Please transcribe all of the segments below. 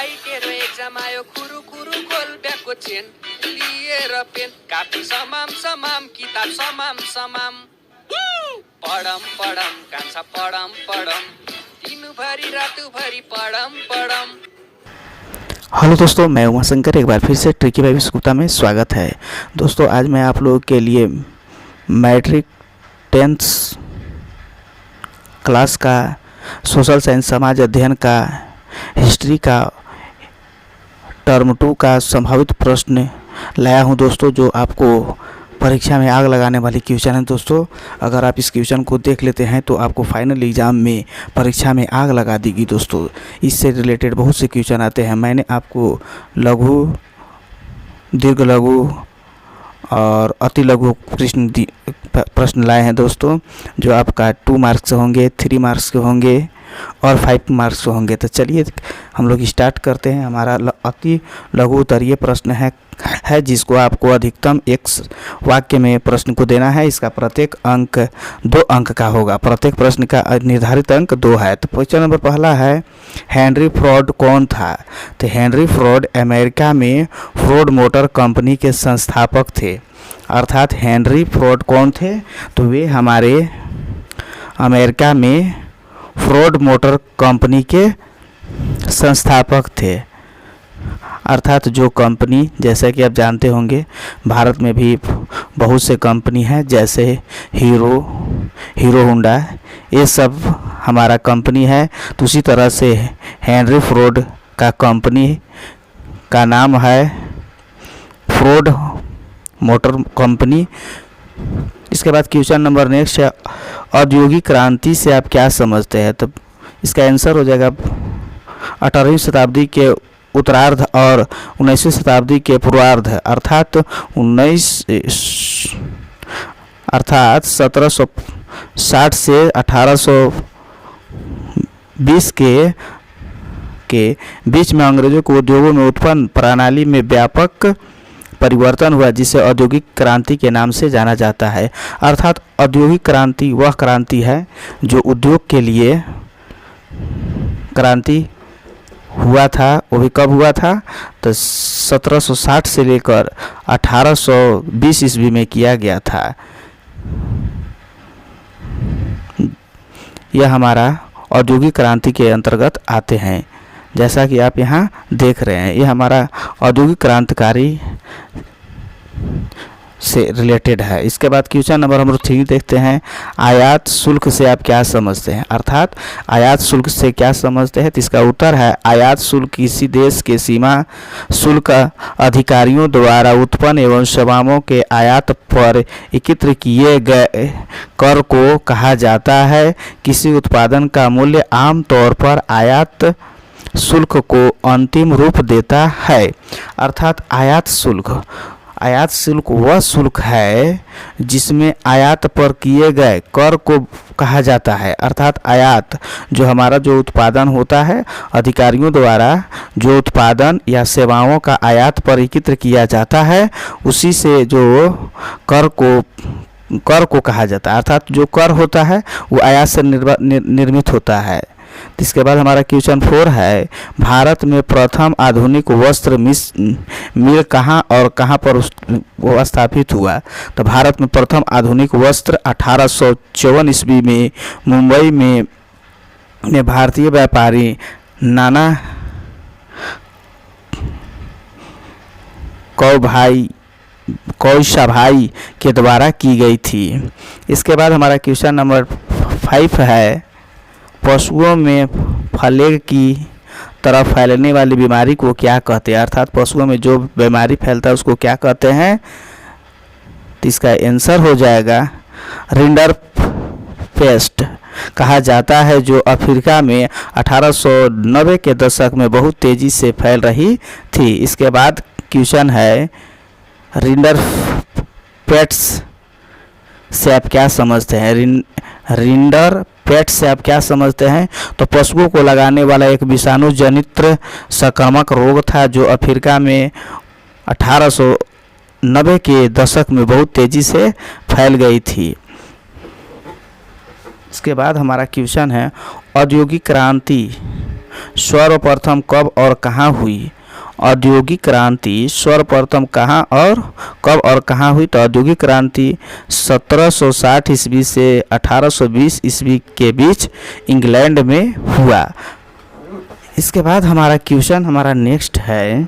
भाइ तेरो एक्जाम आयो खुरु खुरु खोल ब्यागको चेन लिएर पेन कापी समाम समाम किताब समाम समाम पढम पढम कान्छा पढम पढम दिनभरि रातभरि पढम पढम। हेलो दोस्तों, मैं उमा शंकर एक बार फिर से ट्रिकी बाई गुप्ता में स्वागत है। दोस्तों आज मैं आप लोगों के लिए मैट्रिक 10th क्लास का सोशल साइंस समाज अध्ययन का हिस्ट्री का टर्म 2 का संभावित प्रश्न लाया हूं दोस्तों, जो आपको परीक्षा में आग लगाने वाली क्वेश्चन है। दोस्तों अगर आप इस क्वेश्चन को देख लेते हैं तो आपको फाइनल एग्ज़ाम में परीक्षा में आग लगा देगी। दोस्तों इससे रिलेटेड बहुत से क्वेश्चन आते हैं। मैंने आपको लघु, दीर्घ लघु और अति लघु प्रश्न लाए हैं दोस्तों, जो आपका 2 मार्क्स होंगे, 3 मार्क्स के होंगे और 5 मार्क्स के होंगे। तो चलिए हम लोग स्टार्ट करते हैं। हमारा अति लघु उत्तरीय प्रश्न है जिसको आपको अधिकतम एक वाक्य में प्रश्न को देना है। इसका प्रत्येक अंक 2 अंक का होगा। प्रत्येक प्रश्न का निर्धारित अंक 2 है। तो क्वेश्चन नंबर पहला है, हेनरी फोर्ड कौन था? तो हेनरी फोर्ड अमेरिका में फोर्ड मोटर कंपनी के संस्थापक थे। अर्थात हेनरी फोर्ड कौन थे? तो वे हमारे अमेरिका में फोर्ड मोटर कंपनी के संस्थापक थे। अर्थात जो कंपनी, जैसे कि आप जानते होंगे भारत में भी बहुत से कंपनी हैं, जैसे हीरो होंडा, ये सब हमारा कंपनी है। तो उसी तरह से हेनरी फोर्ड का कंपनी का नाम है फोर्ड मोटर कंपनी। इसके बाद क्वेश्चन नंबर नेक्स्ट है, औद्योगिक क्रांति से आप क्या समझते हैं? तो इसका आंसर हो जाएगा 18वीं शताब्दी के उत्तरार्ध और 19वीं शताब्दी के पूर्वार्ध। अर्थात 1760 से 1820 के बीच में अंग्रेजों को उद्योगों में उत्पन्न प्रणाली में व्यापक परिवर्तन हुआ, जिसे औद्योगिक क्रांति के नाम से जाना जाता है। अर्थात औद्योगिक क्रांति वह क्रांति है जो उद्योग के लिए क्रांति हुआ था। वो भी कब हुआ था? तो 1760 से लेकर 1820 ईस्वी में किया गया था। यह हमारा औद्योगिक क्रांति के अंतर्गत आते हैं, जैसा कि आप यहाँ देख रहे हैं। यह हमारा औद्योगिक क्रांतिकारी से रिलेटेड है। इसके बाद क्वेश्चन नंबर हम 3 देखते हैं, आयात शुल्क से आप क्या समझते हैं? अर्थात आयात शुल्क से क्या समझते हैं? तो इसका उत्तर है, आयात शुल्क किसी देश के सीमा शुल्क अधिकारियों द्वारा उत्पन्न एवं सेवाओं के आयात पर एकत्र किए गए कर को कहा जाता है। किसी उत्पादन का मूल्य आमतौर पर आयात शुल्क को अंतिम रूप देता है। अर्थात आयात शुल्क वह शुल्क है जिसमें आयात पर किए गए कर को कहा जाता है। अर्थात आयात जो हमारा जो उत्पादन होता है, अधिकारियों द्वारा जो उत्पादन या सेवाओं का आयात पर एकत्र किया जाता है, उसी से जो कर को कहा जाता है। अर्थात जो कर होता है वो आयात से निर्मित होता है। इसके बाद हमारा क्वेश्चन 4 है, भारत में प्रथम आधुनिक वस्त्र मिल कहाँ और कहाँ पर स्थापित हुआ? तो भारत में प्रथम आधुनिक वस्त्र 1854 ईस्वी में मुंबई में भारतीय व्यापारी नाना कौशाभाई के द्वारा की गई थी। इसके बाद हमारा क्वेश्चन नंबर 5 है, पशुओं में प्लेग की तरह फैलने वाली बीमारी को क्या कहते हैं? अर्थात पशुओं में जो बीमारी फैलता है उसको क्या कहते हैं? तो इसका आंसर हो जाएगा रिंडर पेस्ट कहा जाता है, जो अफ्रीका में 1890 के दशक में बहुत तेज़ी से फैल रही थी। इसके बाद क्वेश्चन है, रिंडर पेट्स से आप क्या समझते हैं? रिंडर पेट से आप क्या समझते हैं? तो पशुओं को लगाने वाला एक विषाणु जनित संक्रामक रोग था, जो अफ्रीका में 1890 के दशक में बहुत तेज़ी से फैल गई थी। इसके बाद हमारा क्वेश्चन है, औद्योगिक क्रांति सर्वप्रथम कब और कहाँ हुई? औद्योगिक क्रांति सर्वप्रथम कहाँ और कब और कहाँ हुई? तो औद्योगिक क्रांति 1760 ईस्वी से 1820 ईस्वी के बीच इंग्लैंड में हुआ। इसके बाद हमारा क्वेश्चन हमारा नेक्स्ट है,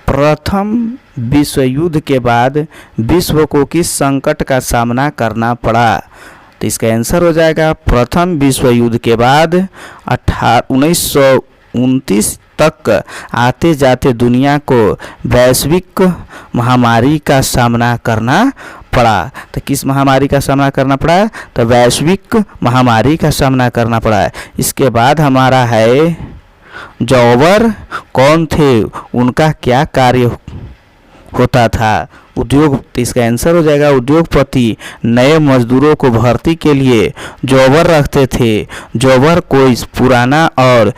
प्रथम विश्व युद्ध के बाद विश्व को किस संकट का सामना करना पड़ा? तो इसका आंसर हो जाएगा प्रथम विश्व युद्ध के बाद 1929 तक आते जाते दुनिया को वैश्विक महामारी का सामना करना पड़ा। तो किस महामारी का सामना करना पड़ा? तो वैश्विक महामारी का सामना करना पड़ा। इसके बाद हमारा है, जॉबर कौन थे, उनका क्या कार्य होता था? उद्योग। तो इसका आंसर हो जाएगा उद्योगपति नए मजदूरों को भर्ती के लिए जॉबर रखते थे। जॉबर कोई पुराना और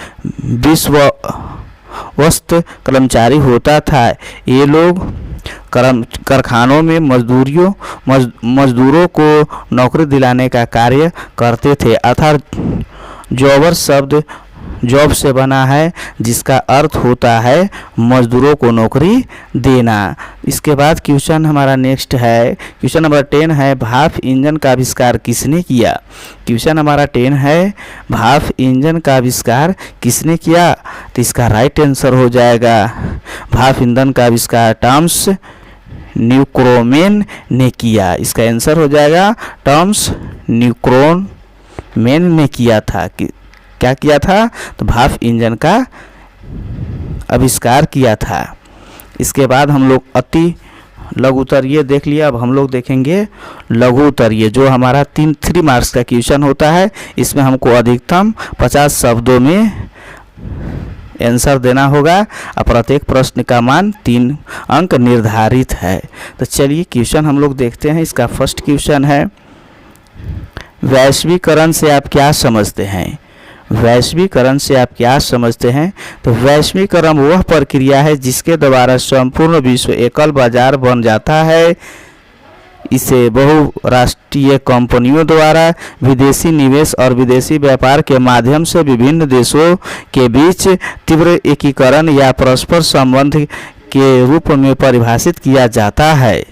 विश्वस्त कर्मचारी होता था। ये लोग कारखानों में मजदूरों को नौकरी दिलाने का कार्य करते थे। अर्थात जॉबर शब्द जॉब से बना है, जिसका अर्थ होता है मजदूरों को नौकरी देना। इसके बाद क्वेश्चन हमारा नेक्स्ट है, क्वेश्चन नंबर 10 है, भाप इंजन का आविष्कार किसने किया? क्वेश्चन हमारा 10 है, भाप इंजन का आविष्कार किसने किया? तो इसका राइट आंसर हो जाएगा भाप ईंधन का आविष्कार टॉमस न्यूक्रोमेन ने किया। इसका आंसर हो जाएगा टॉमस न्यूक्रोमेन ने किया था। क्या किया था? तो भाप इंजन का आविष्कार किया था। इसके बाद हम लोग अति लघु उत्तरीय देख लिया। अब हम लोग देखेंगे लघु उत्तरीय, जो हमारा 3 मार्क्स का क्वेश्चन होता है। इसमें हमको अधिकतम 50 शब्दों में आंसर देना होगा और प्रत्येक प्रश्न का मान 3 अंक निर्धारित है। तो चलिए क्वेश्चन हम लोग देखते हैं। इसका फर्स्ट क्वेश्चन है, वैश्वीकरण से आप क्या समझते हैं? वैश्वीकरण से आप क्या समझते हैं? तो वैश्वीकरण वह प्रक्रिया है जिसके द्वारा संपूर्ण विश्व एकल बाजार बन जाता है। इसे बहुराष्ट्रीय कंपनियों द्वारा विदेशी निवेश और विदेशी व्यापार के माध्यम से विभिन्न देशों के बीच तीव्र एकीकरण या परस्पर संबंध के रूप में परिभाषित किया जाता है।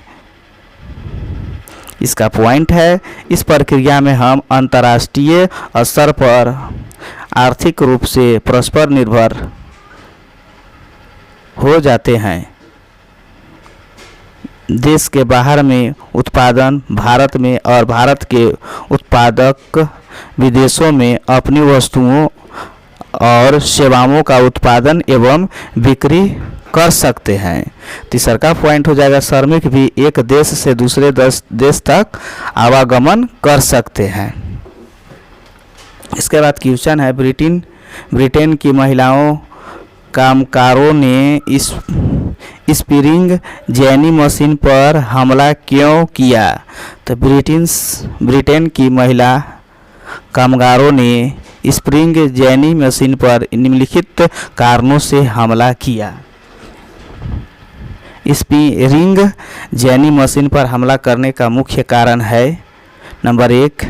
इसका पॉइंट है, इस प्रक्रिया में हम अंतर्राष्ट्रीय स्तर पर आर्थिक रूप से परस्पर निर्भर हो जाते हैं। देश के बाहर में उत्पादन भारत में और भारत के उत्पादक विदेशों में अपनी वस्तुओं और सेवाओं का उत्पादन एवं बिक्री कर सकते हैं। तीसरा का पॉइंट हो जाएगा, श्रमिक भी एक देश से दूसरे देश तक आवागमन कर सकते हैं। इसके बाद क्वेश्चन है, ब्रिटेन की महिलाओं कामगारों ने स्पिरिंग जेनी मशीन पर हमला क्यों किया? तो ब्रिटेन की महिला कामगारों ने स्प्रिंग जेनी मशीन पर निम्नलिखित कारणों से हमला किया। स्प्रिंग जेनी मशीन पर हमला करने का मुख्य कारण है, नंबर 1,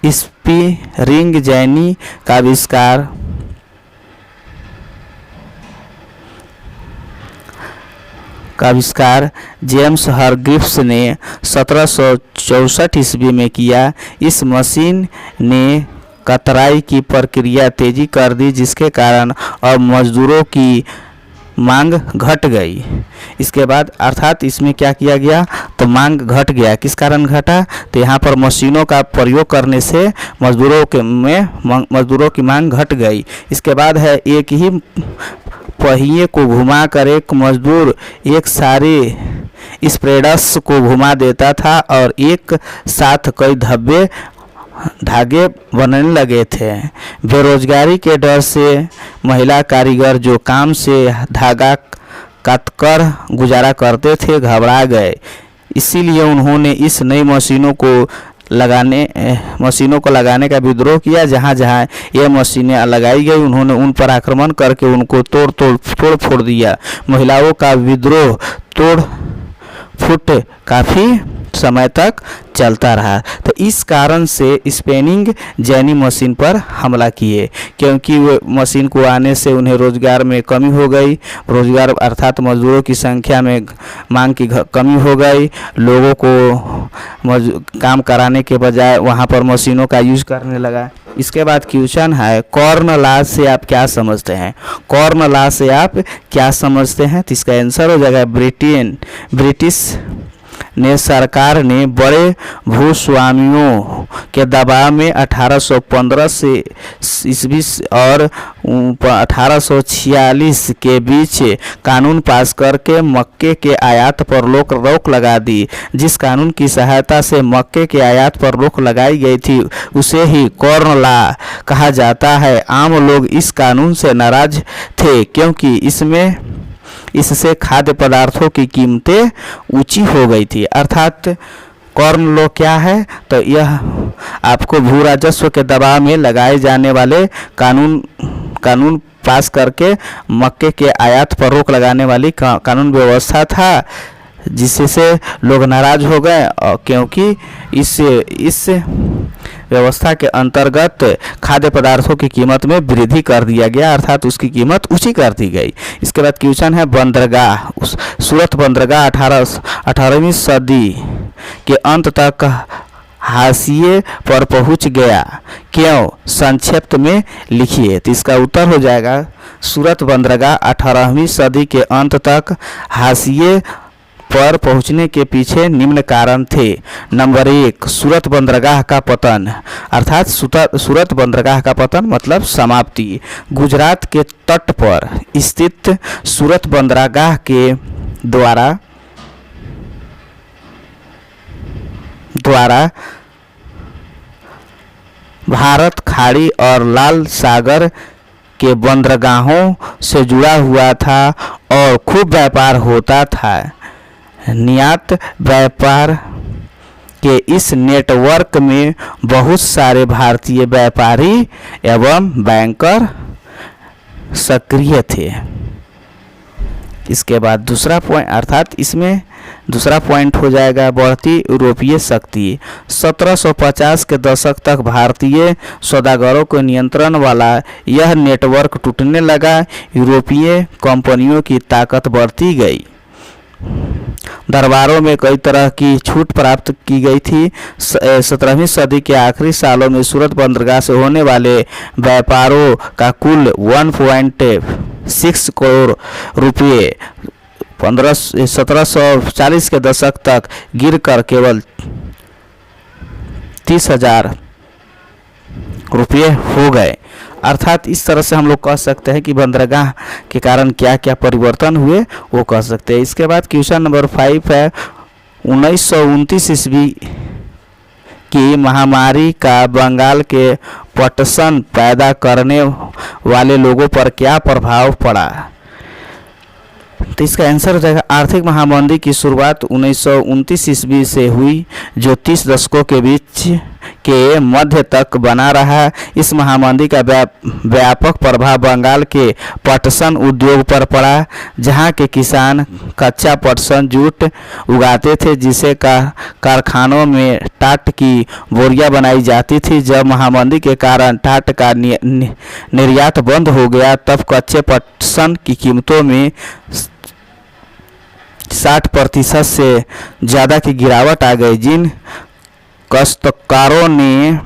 स्प्रिंग जेनी का आविष्कार जेम्स हरग्रीव्स ने 1764 ईस्वी में किया। इस मशीन ने कतराई की प्रक्रिया तेजी कर दी, जिसके कारण अब मजदूरों की मांग घट गई। इसके बाद अर्थात इसमें क्या किया गया? तो मांग घट गया। किस कारण घटा? तो यहाँ पर मशीनों का प्रयोग करने से मजदूरों की मांग घट गई। इसके बाद है, एक ही पहिए को घुमा कर एक मजदूर एक सारे स्प्रेडर्स को घुमा देता था और एक साथ कई धागे बनने लगे थे। बेरोजगारी के डर से महिला कारीगर जो काम से धागा काटकर गुजारा करते थे घबरा गए। इसीलिए उन्होंने इस नई मशीनों को लगाने का विद्रोह किया। जहाँ जहाँ ये मशीनें लगाई गई उन्होंने उन पर आक्रमण करके उनको तोड़ फोड़ दिया। महिलाओं का विद्रोह तोड़ फुट काफ़ी समय तक चलता रहा। तो इस कारण से स्पेनिंग जैनी मशीन पर हमला किए, क्योंकि वो मशीन को आने से उन्हें रोजगार में कमी हो गई, रोजगार अर्थात मजदूरों की संख्या में मांग की कमी हो गई। लोगों को काम कराने के बजाय वहाँ पर मशीनों का यूज करने लगा। इसके बाद क्वेश्चन है, कॉर्न लॉ से आप क्या समझते हैं? कॉर्न लॉ से आप क्या समझते हैं? तो इसका आंसर हो जाएगा ब्रिटिश ने सरकार ने बड़े भूस्वामियों के दबाव में 1815 से ईस्वी और 1846 के बीच कानून पास करके मक्के के आयात पर रोक लगा दी। जिस कानून की सहायता से मक्के के आयात पर रोक लगाई गई थी उसे ही कॉर्न लॉ कहा जाता है। आम लोग इस कानून से नाराज थे क्योंकि इससे खाद्य पदार्थों की कीमतें ऊंची हो गई थी। अर्थात कॉर्न लॉ क्या है? तो यह आपको भू राजस्व के दबाव में लगाए जाने वाले कानून पास करके मक्के के आयात पर रोक लगाने वाली कानून व्यवस्था था, जिससे लोग नाराज हो गए क्योंकि इस व्यवस्था के अंतर्गत खाद्य पदार्थों की कीमत में वृद्धि कर दिया गया, अर्थात उसकी कीमत ऊंची कर दी गई। इसके बाद क्वेश्चन है, बंदरगाह सूरत बंदरगाह 18वीं सदी के अंत तक हाशिए पर पहुंच गया, क्यों? संक्षिप्त में लिखिए। तो इसका उत्तर हो जाएगा, सूरत बंदरगाह 18वीं सदी के अंत तक हाशिए पर पहुंचने के पीछे निम्न कारण थे। नंबर 1, सूरत बंदरगाह का पतन, अर्थात सूरत बंदरगाह का पतन मतलब समाप्ति। गुजरात के तट पर स्थित सूरत बंदरगाह के द्वारा भारत खाड़ी और लाल सागर के बंदरगाहों से जुड़ा हुआ था और खूब व्यापार होता था। निर्यात व्यापार के इस नेटवर्क में बहुत सारे भारतीय व्यापारी एवं बैंकर सक्रिय थे। इसके बाद दूसरा पॉइंट, अर्थात इसमें दूसरा पॉइंट हो जाएगा बढ़ती यूरोपीय शक्ति। 1750 के दशक तक भारतीय सौदागरों के नियंत्रण वाला यह नेटवर्क टूटने लगा। यूरोपीय कंपनियों की ताकत बढ़ती गई। दरबारों में कई तरह की छूट प्राप्त की गई थी। 17वीं सदी के आखिरी सालों में सूरत बंदरगाह से होने वाले व्यापारों का कुल 1.6 करोड़ रुपये 1740 के दशक तक गिरकर केवल 30,000 रुपये हो गए। अर्थात इस तरह से हम लोग कह सकते हैं कि बंदरगाह के कारण क्या क्या परिवर्तन हुए वो कह सकते हैं। इसके बाद क्वेश्चन नंबर 5 है, 1929 ईस्वी की महामारी का बंगाल के पटसन पैदा करने वाले लोगों पर क्या प्रभाव पड़ा? तो इसका आंसर हो जाएगा आर्थिक महामंदी की शुरुआत 1929 ईस्वी से हुई, जो 30 दशकों के बीच के मध्य तक बना रहा। इस महामंदी का व्यापक प्रभाव बंगाल के पटसन उद्योग पर पड़ा, जहां के किसान कच्चा पटसन जूट उगाते थे, जिसे कारखानों में टाट की बोरियां बनाई जाती थी। जब महामंदी के कारण टाट का निर्यात बंद हो गया, तब कच्चे पटसन की कीमतों में 60% से ज़्यादा की गिरावट आ गई। जिन काश्तकारों ने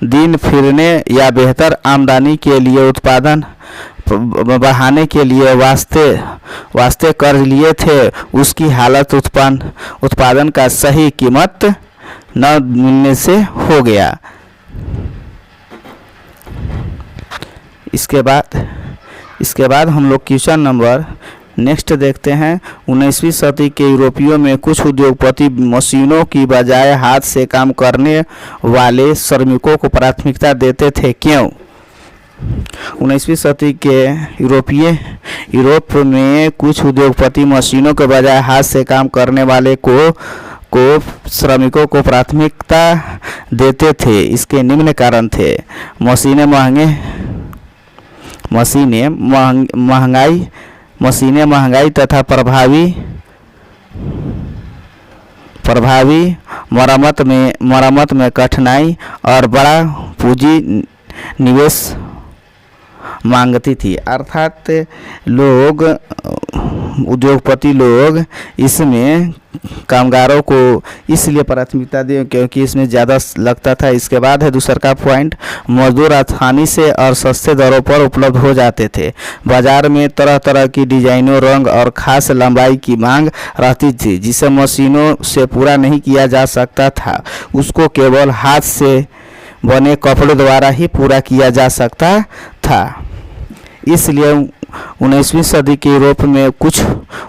दिन फिरने या बेहतर आमदनी के लिए उत्पादन बढ़ाने के लिए वास्ते कर्ज लिए थे, उसकी हालत उत्पादन का सही कीमत न मिलने से हो गया। इसके बाद हम लोग क्वेश्चन नंबर नेक्स्ट देखते हैं। 19वीं सदी के यूरोपियों में कुछ उद्योगपति मशीनों की बजाय हाथ से काम करने वाले श्रमिकों को प्राथमिकता देते थे, क्यों? 19वीं सदी के यूरोप में कुछ उद्योगपति मशीनों के बजाय हाथ से काम करने वाले को श्रमिकों को प्राथमिकता देते थे। इसके निम्न कारण थे। मशीनें महंगाई तथा प्रभावी मरम्मत में कठिनाई और बड़ा पूंजी निवेश मांगती थी। अर्थात लोग, उद्योगपति लोग इसमें कामगारों को इसलिए प्राथमिकता दी क्योंकि इसमें ज़्यादा लगता था। इसके बाद है दूसरा का पॉइंट, मजदूर आसानी से और सस्ते दरों पर उपलब्ध हो जाते थे। बाजार में तरह तरह की डिजाइनों, रंग और खास लंबाई की मांग रहती थी जिसे मशीनों से पूरा नहीं किया जा सकता था। उसको केवल हाथ से बने कपड़ों द्वारा ही पूरा किया जा सकता था। इसलिए 19वीं सदी के यूरोप में कुछ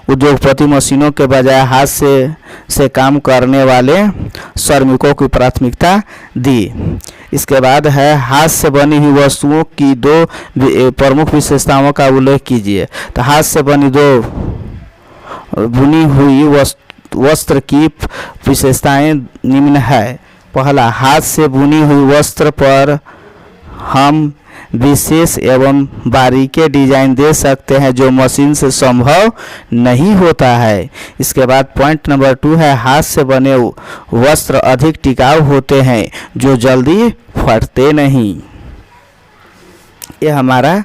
उद्योगपति मशीनों के बजाय हाथ से काम करने वाले श्रमिकों की प्राथमिकता दी। इसके बाद है हाथ से बनी हुई वस्तुओं की दो प्रमुख विशेषताओं का उल्लेख कीजिए। तो हाथ से बनी दो बुनी हुई वस्त्र की विशेषताएं निम्न है। पहला, हाथ से बुनी हुई वस्त्र पर हम विशेष एवं बारीकी डिजाइन दे सकते हैं जो मशीन से संभव नहीं होता है। इसके बाद पॉइंट नंबर 2 है, हाथ से बने वस्त्र अधिक टिकाऊ होते हैं जो जल्दी फटते नहीं। ये हमारा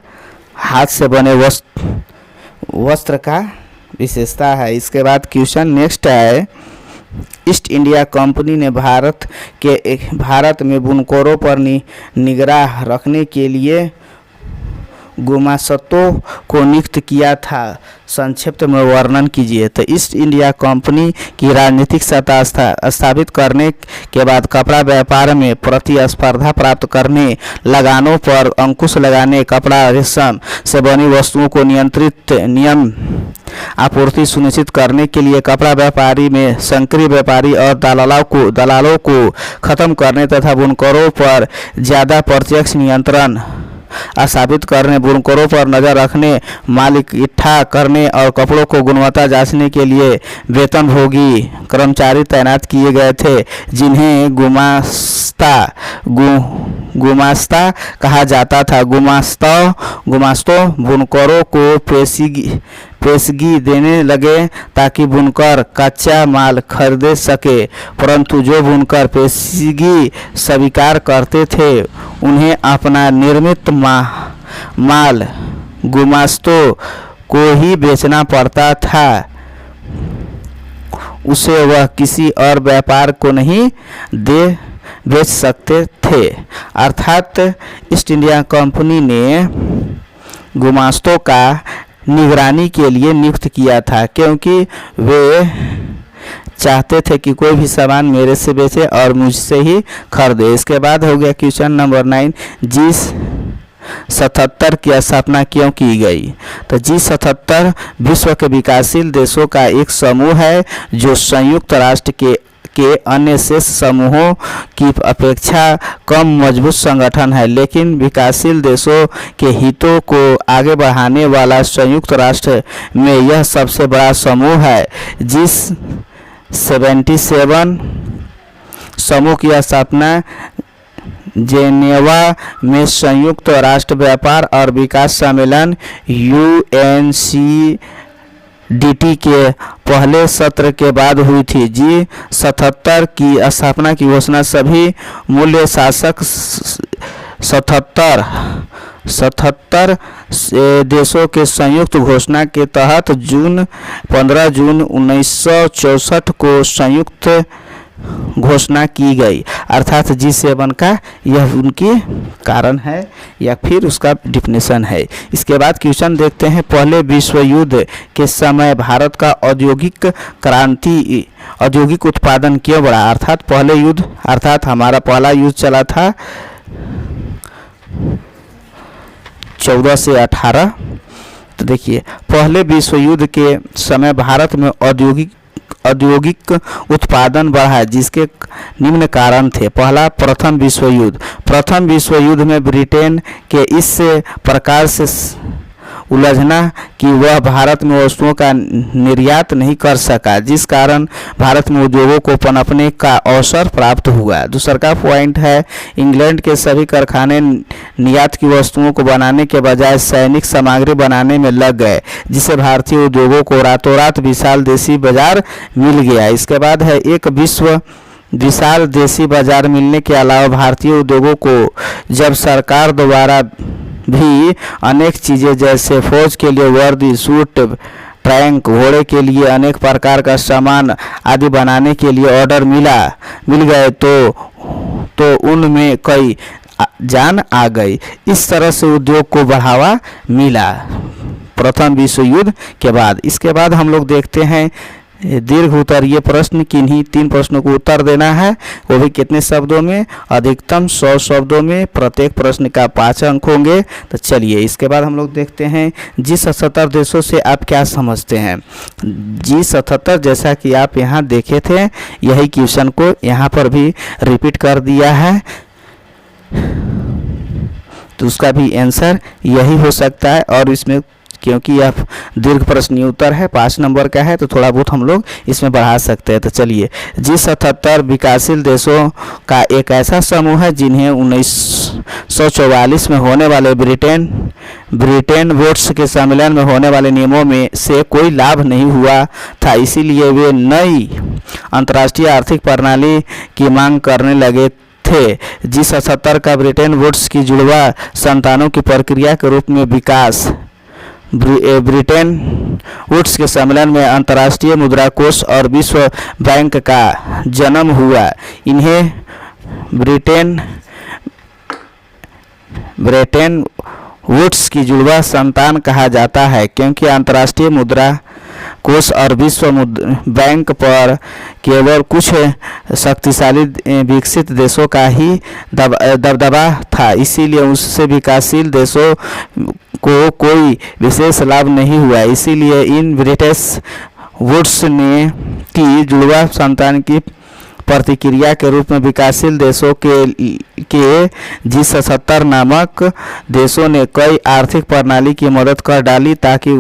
हाथ से बने वस्त्र का विशेषता है। इसके बाद क्वेश्चन नेक्स्ट है, ईस्ट इंडिया कंपनी ने भारत में बुनकरों पर निगराह रखने के लिए गुमास्तों को नियुक्त किया था। संक्षिप्त में वर्णन कीजिए। तो ईस्ट इंडिया कंपनी की राजनीतिक सत्ता स्थापित करने के बाद कपड़ा व्यापार में प्रतिस्पर्धा प्राप्त करने, लगानों पर अंकुश लगाने, कपड़ा रेशम से बनी वस्तुओं को नियम आपूर्ति सुनिश्चित करने के लिए कपड़ा व्यापारी में संकरी व्यापारी और दलालों को खत्म करने तथा बुनकरों पर ज़्यादा प्रत्यक्ष नियंत्रण स्थापित करने, बुनकरों पर नज़र रखने, माल इकट्ठा करने और कपड़ों को गुणवत्ता जांचने के लिए वेतनभोगी कर्मचारी तैनात किए गए थे जिन्हें गुमास्ता कहा जाता था। गुमास्तों बुनकरों को पेशगी देने लगे ताकि बुनकर कच्चा माल खरीद सके, परंतु जो बुनकर पेशगी स्वीकार करते थे उन्हें अपना निर्मित माल गुमास्तों को ही बेचना पड़ता था। उसे वह किसी और व्यापार को नहीं बेच सकते थे। अर्थात ईस्ट इंडिया कंपनी ने गुमास्तों का निगरानी के लिए नियुक्त किया था क्योंकि वे चाहते थे कि कोई भी सामान मेरे से बेचे और मुझसे ही खरीदे। इसके बाद हो गया क्वेश्चन नंबर 9, G77 की स्थापना क्यों की गई? तो G77 विश्व के विकासशील देशों का एक समूह है जो संयुक्त राष्ट्र के अन्य शेष समूहों की अपेक्षा कम मजबूत संगठन है, लेकिन विकासशील देशों के हितों को आगे बढ़ाने वाला संयुक्त राष्ट्र में यह सबसे बड़ा समूह है। G77 समूह की स्थापना जेनेवा में संयुक्त राष्ट्र व्यापार और विकास सम्मेलन UNCDT के पहले सत्र के बाद हुई थी। G77 की स्थापना की घोषणा सभी मूल्य शासक 77 देशों के संयुक्त घोषणा के तहत 15 जून 1964 को संयुक्त घोषणा की गई। अर्थात G7 का यह उनकी कारण है या फिर उसका डिफिनेशन है। इसके बाद क्वेश्चन देखते हैं, पहले विश्व युद्ध के समय भारत का औद्योगिक उत्पादन क्यों बढ़ा? अर्थात हमारा पहला युद्ध चला था 14 से 18। तो देखिए, पहले विश्व युद्ध के समय भारत में औद्योगिक उत्पादन बढ़ा जिसके निम्न कारण थे। पहला, प्रथम विश्व युद्ध में ब्रिटेन के इस प्रकार से उलझना कि वह भारत में वस्तुओं का निर्यात नहीं कर सका, जिस कारण भारत में उद्योगों को पनपने का अवसर प्राप्त हुआ। दूसरा का पॉइंट है, इंग्लैंड के सभी कारखाने निर्यात की वस्तुओं को बनाने के बजाय सैनिक सामग्री बनाने में लग गए, जिससे भारतीय उद्योगों को रातों रात विशाल देशी बाजार मिल गया। इसके बाद है एक विशाल देशी बाजार मिलने के अलावा भारतीय उद्योगों को जब सरकार द्वारा भी अनेक चीज़ें जैसे फौज के लिए वर्दी, सूट, टैंक, घोड़े के लिए अनेक प्रकार का सामान आदि बनाने के लिए ऑर्डर मिल गए तो उनमें कई जान आ गई। इस तरह से उद्योग को बढ़ावा मिला प्रथम विश्व युद्ध के बाद। इसके बाद हम लोग देखते हैं दीर्घ उत्तरीय प्रश्न। किन्हीं 3 प्रश्नों को उत्तर देना है, वो भी कितने शब्दों में? अधिकतम 100 शब्दों में। प्रत्येक प्रश्न का 5 अंक होंगे। तो चलिए इसके बाद हम लोग देखते हैं G77 देशों से आप क्या समझते हैं। G77 जैसा कि आप यहाँ देखे थे, यही क्वेश्चन को यहाँ पर भी रिपीट कर दिया है, तो उसका भी आंसर यही हो सकता है। और इसमें क्योंकि यह दीर्घ प्रश्न उत्तर है, 5 नंबर का है, तो थोड़ा बहुत हम लोग इसमें बढ़ा सकते हैं। तो चलिए G77 विकासशील देशों का एक ऐसा समूह है जिन्हें 1944 में होने वाले ब्रिटेन वुड्स के सम्मेलन में होने वाले नियमों में से कोई लाभ नहीं हुआ था, इसीलिए वे नई अंतर्राष्ट्रीय आर्थिक प्रणाली की मांग करने लगे थे। G77 का ब्रिटेन वुड्स की जुड़वा संतानों की प्रक्रिया के रूप में विकास ब्रिटेन वुड्स के सम्मेलन में अंतर्राष्ट्रीय मुद्रा कोष और विश्व बैंक का जन्म हुआ। इन्हें ब्रिटेन वुड्स की जुड़वा संतान कहा जाता है, क्योंकि अंतर्राष्ट्रीय मुद्रा कोष और विश्व बैंक पर केवल कुछ शक्तिशाली विकसित देशों का ही दबदबा था, इसीलिए उससे विकासशील देशों को कोई विशेष लाभ नहीं हुआ। इसीलिए इन ब्रिटिश वुड्स ने की जुड़वा संतान की प्रतिक्रिया के रूप में विकासशील देशों के G77 नामक देशों ने कई आर्थिक प्रणाली की मदद कर डाली ताकि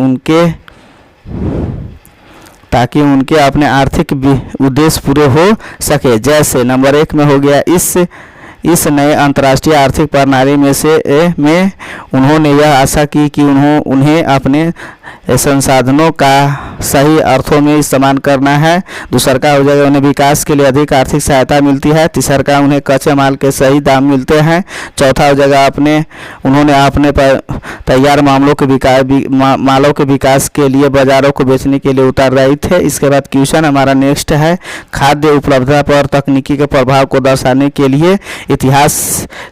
उनके अपने आर्थिक उद्देश्य पूरे हो सके। जैसे नंबर 1 में हो गया, इस नए अंतर्राष्ट्रीय आर्थिक प्रणाली में उन्होंने यह आशा की कि उन्हें अपने संसाधनों का सही अर्थों में इस्तेमाल करना है। दूसरा का हो जाएगा, उन्हें विकास के लिए अधिक आर्थिक सहायता मिलती है। तीसरा का, उन्हें कच्चे माल के सही दाम मिलते हैं। चौथा हो जाएगा, उन्होंने अपने तैयार मालों के विकास के लिए बाजारों को बेचने के लिए उत्तरदायी थे। इसके बाद क्वेश्चन हमारा नेक्स्ट है, खाद्य उपलब्धता पर तकनीकी के प्रभाव को दर्शाने के लिए इतिहास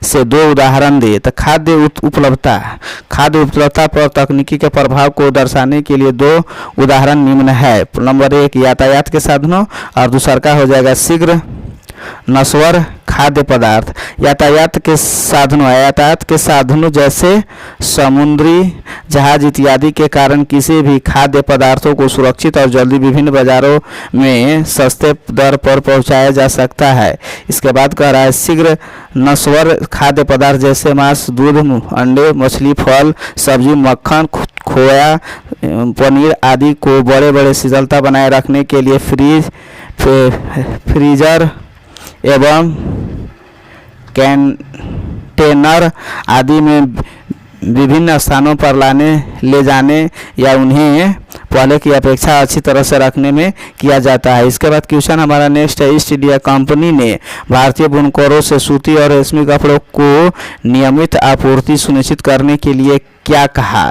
से 2 उदाहरण दे। तो खाद्य उपलब्धता पर तकनीकी के प्रभाव को दर्शाने के लिए 2 उदाहरण निम्न है। नंबर 1 यातायात के साधनों और दूसरा का हो जाएगा शीघ्र नश्वर खाद्य पदार्थ। यातायात के साधनों जैसे समुद्री जहाज इत्यादि के कारण किसी भी खाद्य पदार्थों को सुरक्षित और जल्दी विभिन्न बाजारों में सस्ते दर पर पहुंचाया जा सकता है। इसके बाद कह रहा है शीघ्र नश्वर खाद्य पदार्थ जैसे मांस, दूध, अंडे, मछली, फल, सब्जी, मक्खन, खोया, पनीर आदि को बड़े बड़े शीतलता बनाए रखने के लिए फ्रीजर एवं कंटेनर आदि में विभिन्न स्थानों पर ले जाने या उन्हें पहले की अपेक्षा अच्छी तरह से रखने में किया जाता है। इसके बाद क्वेश्चन हमारा नेक्स्ट है, ईस्ट इंडिया कंपनी ने भारतीय बुनकरों से सूती और रेशमी कपड़ों को नियमित आपूर्ति सुनिश्चित करने के लिए क्या कहा।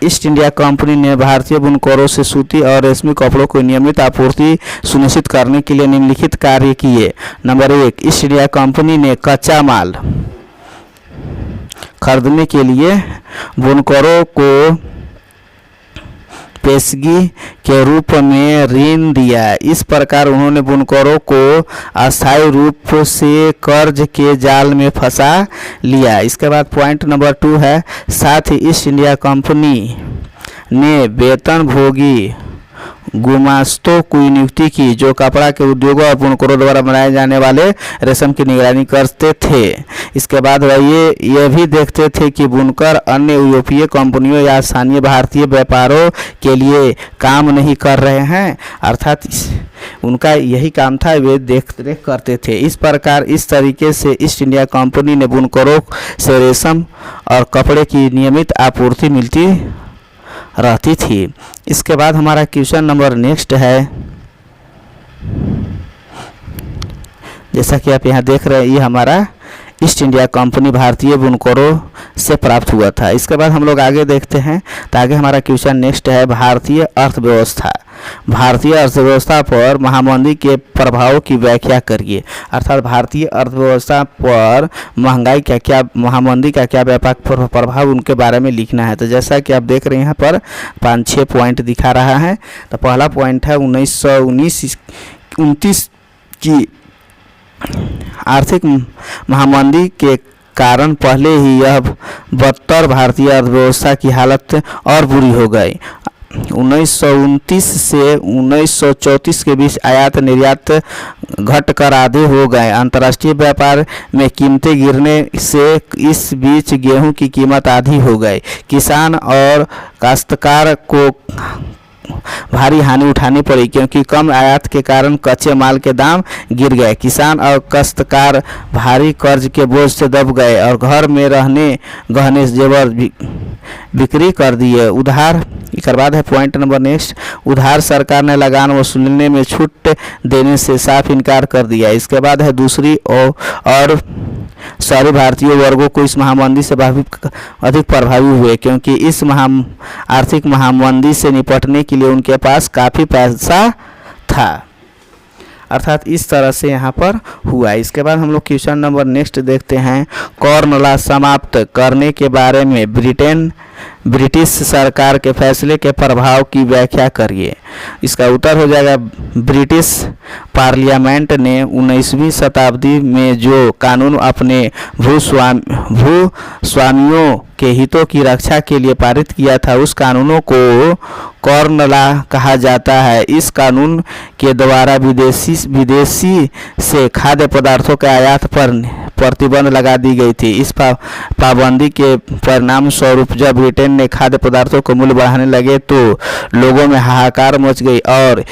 ईस्ट इंडिया कंपनी ने भारतीय बुनकरों से सूती और रेशमी कपड़ों को नियमित आपूर्ति सुनिश्चित करने के लिए निम्नलिखित कार्य किए। नंबर 1, ईस्ट इंडिया कंपनी ने कच्चा माल खरीदने के लिए बुनकरों को पेशगी के रूप में ऋण दिया। इस प्रकार उन्होंने बुनकरों को अस्थायी रूप से कर्ज के जाल में फंसा लिया। इसके बाद पॉइंट नंबर 2 है, साथ ही ईस्ट इंडिया कंपनी ने वेतनभोगी गुमास्तों की नियुक्ति की जो कपड़ा के उद्योगों और बुनकरों द्वारा बनाए जाने वाले रेशम की निगरानी करते थे। इसके बाद वह ये भी देखते थे कि बुनकर अन्य यूरोपीय कंपनियों या स्थानीय भारतीय व्यापारों के लिए काम नहीं कर रहे हैं, अर्थात उनका यही काम था, वे देख रेख करते थे। इस प्रकार इस तरीके से ईस्ट इंडिया कंपनी ने बुनकरों से रेशम और कपड़े की नियमित आपूर्ति मिलती रहती थी। इसके बाद हमारा क्वेश्चन नंबर नेक्स्ट है, जैसा कि आप यहाँ देख रहे हैं, ये हमारा ईस्ट इंडिया कंपनी भारतीय बुनकरों से प्राप्त हुआ था। इसके बाद हम लोग आगे देखते हैं, तो आगे हमारा क्वेश्चन नेक्स्ट है, भारतीय अर्थव्यवस्था। भारतीय अर्थव्यवस्था पर महामंदी के प्रभाव की व्याख्या करिए, अर्थात भारतीय अर्थव्यवस्था पर महंगाई का क्या, महामंदी का क्या व्यापक प्रभाव, उनके बारे में लिखना है। तो जैसा कि आप देख रहे हैं यहाँ पर 5-6 पॉइंट दिखा रहा है। तो पहला पॉइंट है 1929 की आर्थिक महामंदी के कारण पहले ही यह बदतर भारतीय अर्थव्यवस्था की हालत और बुरी हो गई। 1929 से 1934 के बीच आयात निर्यात घटकर आधे हो गए। अंतर्राष्ट्रीय व्यापार में कीमतें गिरने से इस बीच गेहूं की कीमत आधी हो गई। किसान और काश्तकार को भारी हानि उठानी पड़ी, क्योंकि कम आयात के कारण कच्चे माल के दाम गिर गए। किसान और काश्तकार भारी कर्ज के बोझ से दब गए और घर में रहने गहने जेवर बिक्री कर दिए। उधार, इसके बाद है पॉइंट नंबर नेक्स्ट, उधार सरकार ने लगान वसूलने में छूट देने से साफ इनकार कर दिया। इसके बाद है दूसरी और सारे भारतीय वर्गों को इस महामंदी से अधिक प्रभावी हुए, क्योंकि इस आर्थिक महामंदी से निपटने के लिए उनके पास काफ़ी पैसा था, अर्थात इस तरह से यहाँ पर हुआ। इसके बाद हम लोग क्वेश्चन नंबर नेक्स्ट देखते हैं, कॉर्न लॉ समाप्त करने के बारे में ब्रिटिश सरकार के फैसले के प्रभाव की व्याख्या करिए। इसका उत्तर हो जाएगा, ब्रिटिश पार्लियामेंट ने 19वीं शताब्दी में जो कानून अपने भूस्वामियों के हितों की रक्षा के लिए पारित किया था, उस कानूनों को कॉर्न लॉ कहा जाता है। इस कानून के द्वारा विदेशी से खाद्य पदार्थों के आयात पर प्रतिबंध लगा दी गई थी। इस पाबंदी के परिणाम स्वरूप जब ब्रिटेन ने खाद्य पदार्थों को मूल्य बढ़ाने लगे तो लोगों में हाहाकार मच गई और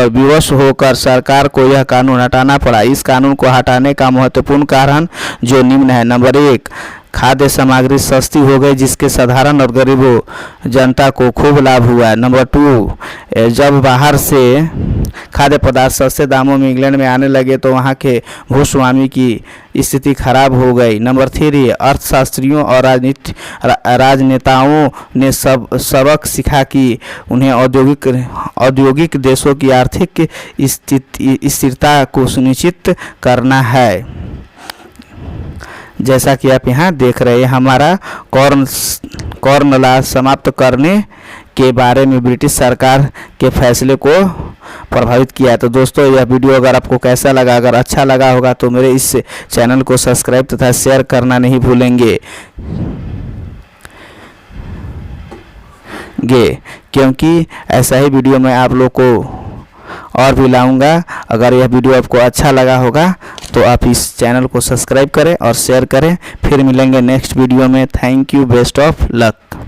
विवश होकर सरकार को यह कानून हटाना पड़ा। इस कानून को हटाने का महत्वपूर्ण कारण जो निम्न है। नंबर 1, खाद्य सामग्री सस्ती हो गई, जिसके साधारण और गरीबों जनता को खूब लाभ हुआ। नंबर 2, जब बाहर से खाद्य पदार्थ सस्ते दामों में इंग्लैंड में आने लगे तो वहाँ के भूस्वामी की स्थिति खराब हो गई। नंबर 3, अर्थशास्त्रियों और राजनेताओं ने सबक सीखा कि उन्हें औद्योगिक देशों की आर्थिक स्थिरता को सुनिश्चित करना है। जैसा कि आप यहाँ देख रहे हैं, हमारा कॉर्न लॉ समाप्त करने के बारे में ब्रिटिश सरकार के फैसले को प्रभावित किया। तो दोस्तों, यह वीडियो अगर आपको कैसा लगा, अगर अच्छा लगा होगा तो मेरे इस चैनल को सब्सक्राइब तथा शेयर करना नहीं भूलेंगे क्योंकि ऐसा ही वीडियो मैं आप लोग को और भी लाऊंगा। अगर यह वीडियो आपको अच्छा लगा होगा तो आप इस चैनल को सब्सक्राइब करें और शेयर करें। फिर मिलेंगे नेक्स्ट वीडियो में। Thank you, best of luck.